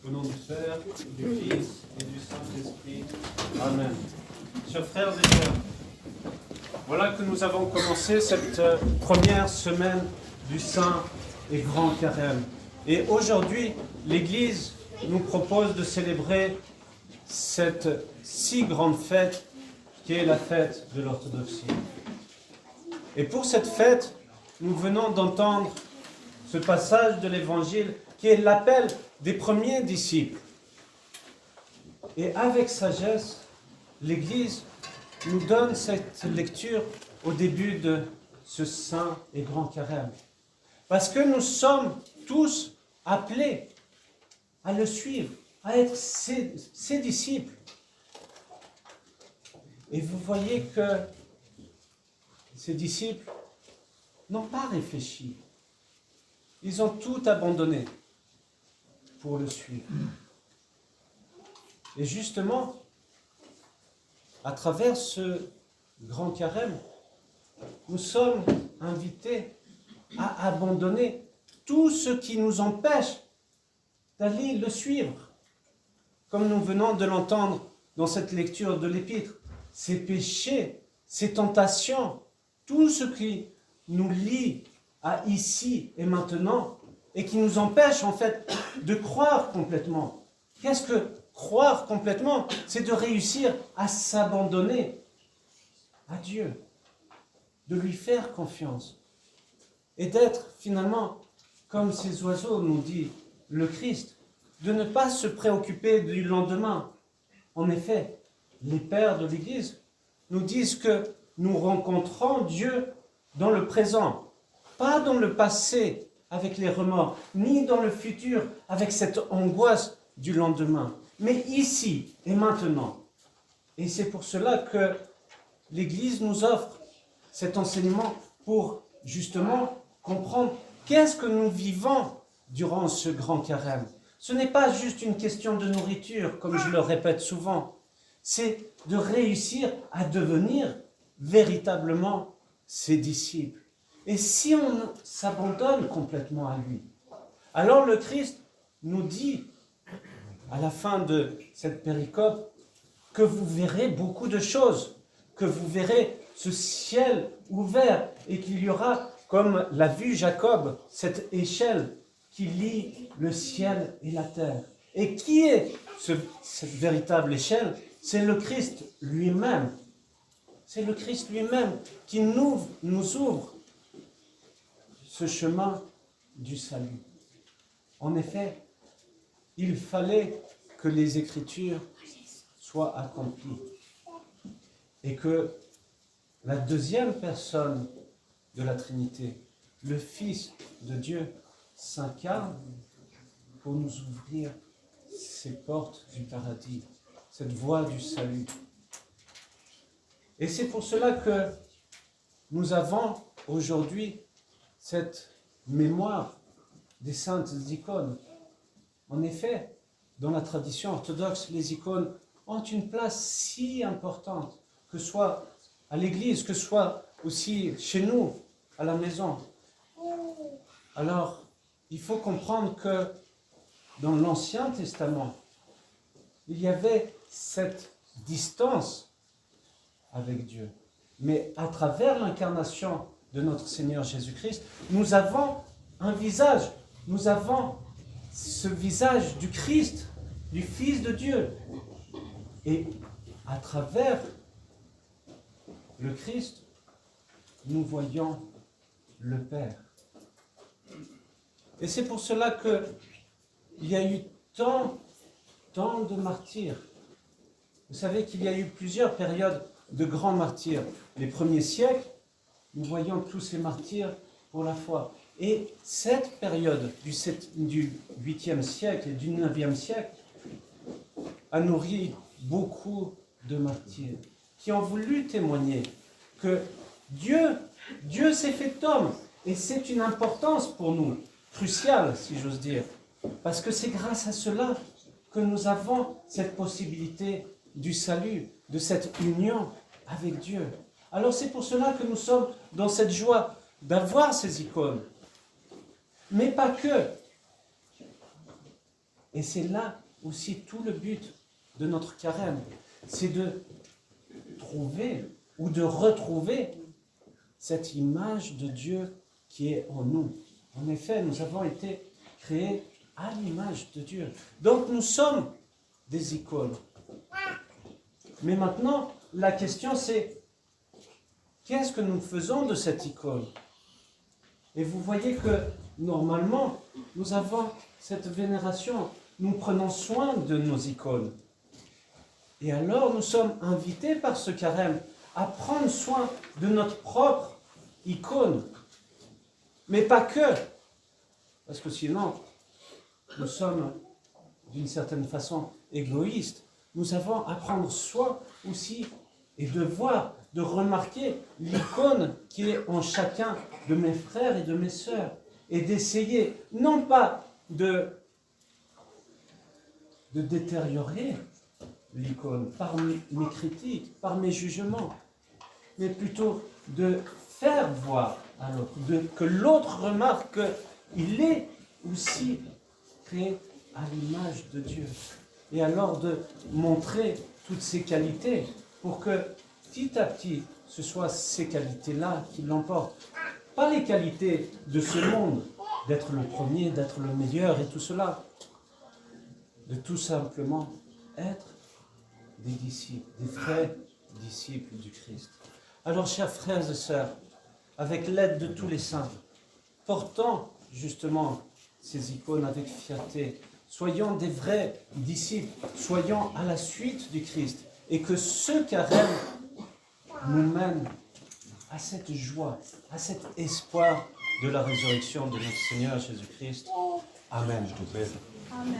Au nom du Père, du Fils et du Saint-Esprit. Amen. Chers frères et sœurs, voilà que nous avons commencé cette première semaine du Saint et Grand Carême. Et aujourd'hui, l'Église nous propose de célébrer cette si grande fête qui est la fête de l'orthodoxie. Et pour cette fête, nous venons d'entendre ce passage de l'Évangile qui est l'appel des premiers disciples. Et avec sagesse, l'Église nous donne cette lecture au début de ce Saint et Grand Carême. Parce que nous sommes tous appelés à le suivre, à être ses disciples. Et vous voyez que ces disciples n'ont pas réfléchi. Ils ont tout abandonné pour le suivre. Et justement, à travers ce grand carême, nous sommes invités à abandonner tout ce qui nous empêche d'aller le suivre. Comme nous venons de l'entendre dans cette lecture de l'Épître, ces péchés, ces tentations, tout ce qui nous lie à ici et maintenant et qui nous empêche en fait de croire complètement. Qu'est-ce que croire complètement? C'est de réussir à s'abandonner à Dieu, de lui faire confiance et d'être finalement, comme ces oiseaux nous dit le Christ, de ne pas se préoccuper du lendemain. En effet, les pères de l'Église nous disent que nous rencontrons Dieu dans le présent, pas dans le passé avec les remords, ni dans le futur avec cette angoisse du lendemain, mais ici et maintenant. Et c'est pour cela que l'Église nous offre cet enseignement pour justement comprendre qu'est-ce que nous vivons durant ce grand carême. Ce n'est pas juste une question de nourriture, comme je le répète souvent, c'est de réussir à devenir véritablement ses disciples. Et si on s'abandonne complètement à lui, alors le Christ nous dit, à la fin de cette péricope, que vous verrez beaucoup de choses, que vous verrez ce ciel ouvert et qu'il y aura, comme l'a vu Jacob, cette échelle qui lie le ciel et la terre. Et qui est cette véritable échelle? C'est le Christ lui-même. C'est le Christ lui-même qui nous ouvre ce chemin du salut. En effet, il fallait que les Écritures soient accomplies et que la deuxième personne de la Trinité, le Fils de Dieu, s'incarne pour nous ouvrir ces portes du paradis, cette voie du salut. Et c'est pour cela que nous avons aujourd'hui cette mémoire des saintes icônes. En effet, dans la tradition orthodoxe, les icônes ont une place si importante, que ce soit à l'église, que ce soit aussi chez nous, à la maison. Alors, il faut comprendre que dans l'Ancien Testament, il y avait cette distance avec Dieu. Mais à travers l'incarnation de notre Seigneur Jésus-Christ, nous avons un visage. Nous avons ce visage du Christ, du Fils de Dieu. Et à travers le Christ, nous voyons le Père. Et c'est pour cela qu'il y a eu tant de martyrs. Vous savez qu'il y a eu plusieurs périodes de grands martyrs. Les premiers siècles, nous voyons tous ces martyrs pour la foi. Et cette période du 8e siècle et du 9e siècle a nourri beaucoup de martyrs qui ont voulu témoigner que Dieu s'est fait homme. Et c'est une importance pour nous, cruciale si j'ose dire, parce que c'est grâce à cela que nous avons cette possibilité du salut, de cette union avec Dieu. Alors c'est pour cela que nous sommes dans cette joie d'avoir ces icônes. Mais pas que. Et c'est là aussi tout le but de notre carême. C'est de trouver ou de retrouver cette image de Dieu qui est en nous. En effet, nous avons été créés à l'image de Dieu. Donc nous sommes des icônes. Mais maintenant, la question c'est, qu'est-ce que nous faisons de cette icône? Et vous voyez que normalement, nous avons cette vénération. Nous prenons soin de nos icônes. Et alors, nous sommes invités par ce carême à prendre soin de notre propre icône. Mais pas que. Parce que sinon, nous sommes d'une certaine façon égoïstes. Nous avons à prendre soin aussi et de voir, de remarquer l'icône qui est en chacun de mes frères et de mes sœurs. Et d'essayer, non pas de détériorer l'icône par mes critiques, par mes jugements, mais plutôt de faire voir à l'autre, que l'autre remarque qu'il est aussi créé à l'image de Dieu. Et alors de montrer toutes ces qualités pour que petit à petit, ce soit ces qualités-là qui l'emportent. Pas les qualités de ce monde, d'être le premier, d'être le meilleur et tout cela. De tout simplement être des disciples, des vrais disciples du Christ. Alors, chers frères et sœurs, avec l'aide de tous les saints, portons justement ces icônes avec fierté. Soyons des vrais disciples, soyons à la suite du Christ. Et que ce carême nous mène à cette joie, à cet espoir de la résurrection de notre Seigneur Jésus-Christ. Amen. Amen.